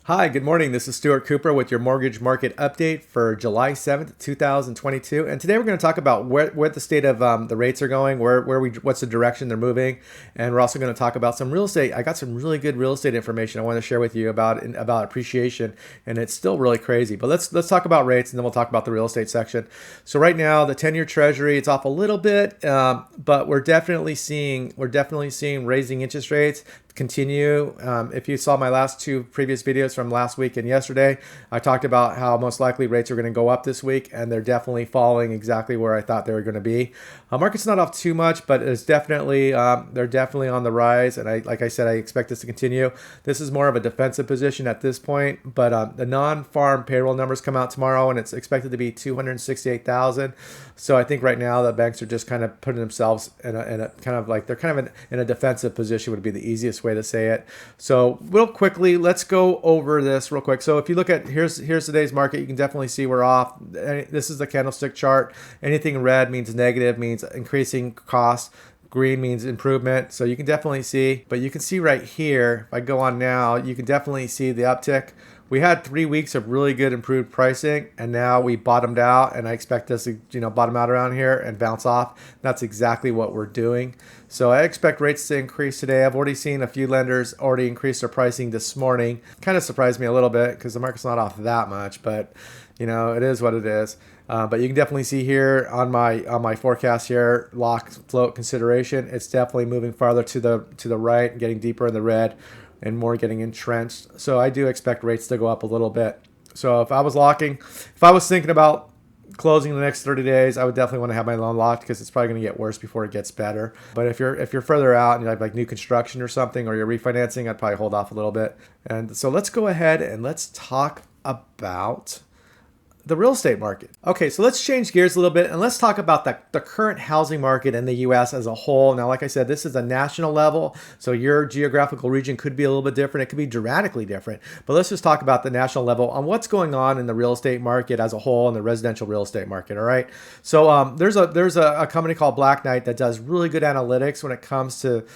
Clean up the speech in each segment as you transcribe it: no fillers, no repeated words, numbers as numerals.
Hi, good morning. This is Stuart Cooper with your mortgage market update for July 7th, 2022. And today we're going to talk about where the state of the rates are going, what's the direction they're moving. And we're also going to talk about some real estate. I got some really good real estate information I want to share with you about appreciation, and it's still really crazy. But let's talk about rates, and then we'll talk about the real estate section. So right now, the 10-year Treasury, it's off a little bit, but we're definitely seeing raising interest rates continue. If you saw my last two previous videos from last week and yesterday, I talked about how most likely rates are going to go up this week, and they're definitely falling exactly where I thought they were going to be. Market's not off too much, but it's definitely they're definitely on the rise, and like I said, I expect this to continue. This is more of a defensive position at this point, but the non-farm payroll numbers come out tomorrow, and it's expected to be 268,000. So I think right now the banks are just kind of putting themselves in a kind of like they're kind of in a defensive position would be the easiest way to say it. So real quickly, let's go over this real quick. So if you look at here's today's market, you can definitely see we're off. This is the candlestick chart. Anything red means negative, means increasing cost. Green means improvement. So you can definitely see, but you can see right here, if I go on now, you can definitely see the uptick. We had 3 weeks of really good improved pricing, and now we bottomed out, and I expect us to bottom out around here and bounce off. That's exactly what we're doing. So I expect rates to increase today. I've already seen a few lenders already increase their pricing this morning. Kind of surprised me a little bit because the market's not off that much, but it is what it is. But you can definitely see here on my forecast here, lock float consideration. It's definitely moving farther to the right and getting deeper in the red, and more getting entrenched. So I do expect rates to go up a little bit. So if I was thinking about closing the next 30 days, I would definitely want to have my loan locked because it's probably going to get worse before it gets better. But if you're further out and you have like new construction or something, or you're refinancing, I'd probably hold off a little bit. And so let's go ahead and let's talk about the real estate market. Okay, so let's change gears a little bit and let's talk about the current housing market in the U.S. as a whole. Now, like I said, this is a national level, so your geographical region could be a little bit different. It could be dramatically different. But let's just talk about the national level on what's going on in the real estate market as a whole and the residential real estate market. All right. So there's a company called Black Knight that does really good analytics when it comes to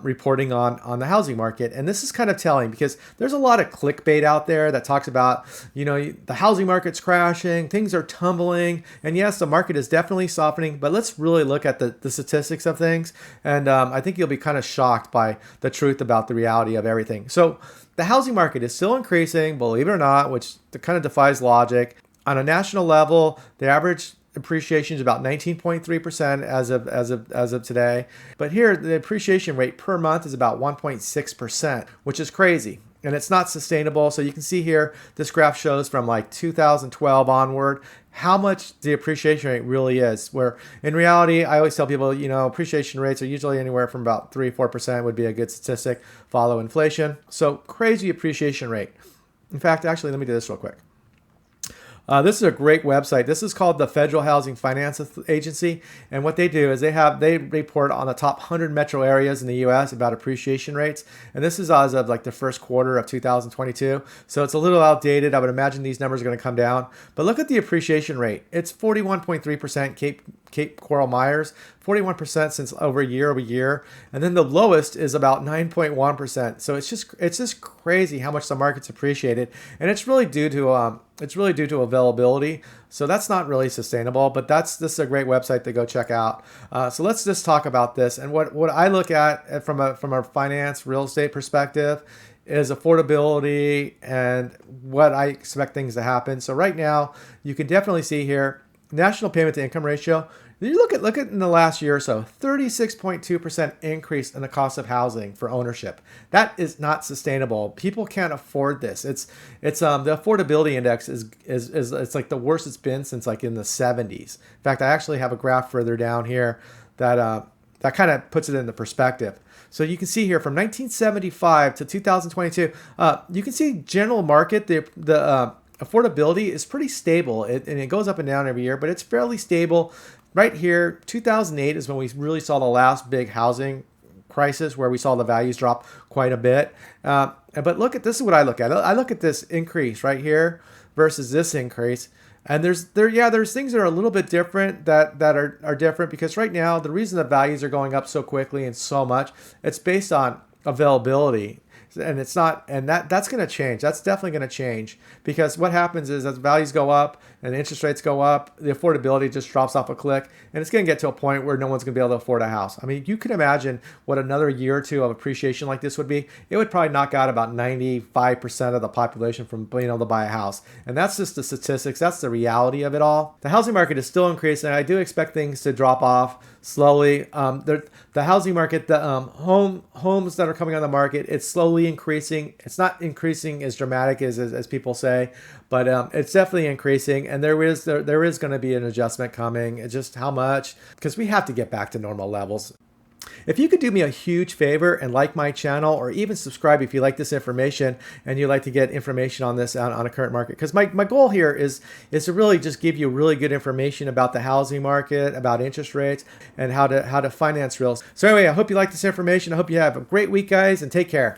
reporting on the housing market. And this is kind of telling because there's a lot of clickbait out there that talks about, the housing market's crashing, things are tumbling. And yes, the market is definitely softening, but let's really look at the statistics of things. And I think you'll be kind of shocked by the truth about the reality of everything. So the housing market is still increasing, believe it or not, which kind of defies logic. On a national level, the average appreciation is about 19.3% as of today. But here, the appreciation rate per month is about 1.6%, which is crazy. And it's not sustainable. So you can see here, this graph shows from like 2012 onward how much the appreciation rate really is. Where in reality, I always tell people, appreciation rates are usually anywhere from about 3-4% would be a good statistic, follow inflation. So crazy appreciation rate. In fact, actually, let me do this real quick. This is a great website. This is called the Federal Housing Finance Agency. And what they do is they report on the top 100 metro areas in the U.S. about appreciation rates. And this is as of like the first quarter of 2022. So it's a little outdated. I would imagine these numbers are going to come down. But look at the appreciation rate. It's 41.3% Cape Coral Myers, 41% since over year. And then the lowest is about 9.1%. So it's just crazy how much the market's appreciated. And it's really due to availability. So that's not really sustainable, but this is a great website to go check out. So let's just talk about this. And what I look at from a finance real estate perspective is affordability and what I expect things to happen. So right now, you can definitely see here, national payment to income ratio. You look at in the last year or so, 36.2% increase in the cost of housing for ownership. That is not sustainable. People can't afford this. It's the affordability index is it's like the worst it's been since like in the 70s. In fact, I actually have a graph further down here that kind of puts it into perspective. So you can see here from 1975 to 2022, you can see general market the affordability is pretty stable, and it goes up and down every year, but it's fairly stable. Right here, 2008 is when we really saw the last big housing crisis where we saw the values drop quite a bit. But this is what I look at. I look at this increase right here versus this increase. And there's things that are a little bit different that are different because right now, the reason the values are going up so quickly and so much, it's based on availability. and it's not, and that's going to change. That's definitely going to change, because what happens is as values go up and interest rates go up, the affordability just drops off a click, and it's going to get to a point where no one's going to be able to afford a house. I mean, you can imagine what another year or two of appreciation like this would be. It would probably knock out about 95% of the population from being able to buy a house. And that's just the statistics. That's the reality of it all. The housing market is still increasing. I do expect things to drop off slowly. The housing market, the homes that are coming on the market, it's slowly increasing. It's not increasing as dramatic as people say, but it's definitely increasing. And there is going to be an adjustment coming. It's just how much, because we have to get back to normal levels. If you could do me a huge favor and like my channel, or even subscribe if you like this information and you like to get information on this on a current market, because my goal here is to really just give you really good information about the housing market, about interest rates, and how to finance real estate. So anyway, I hope you like this information. I hope you have a great week, guys, and take care.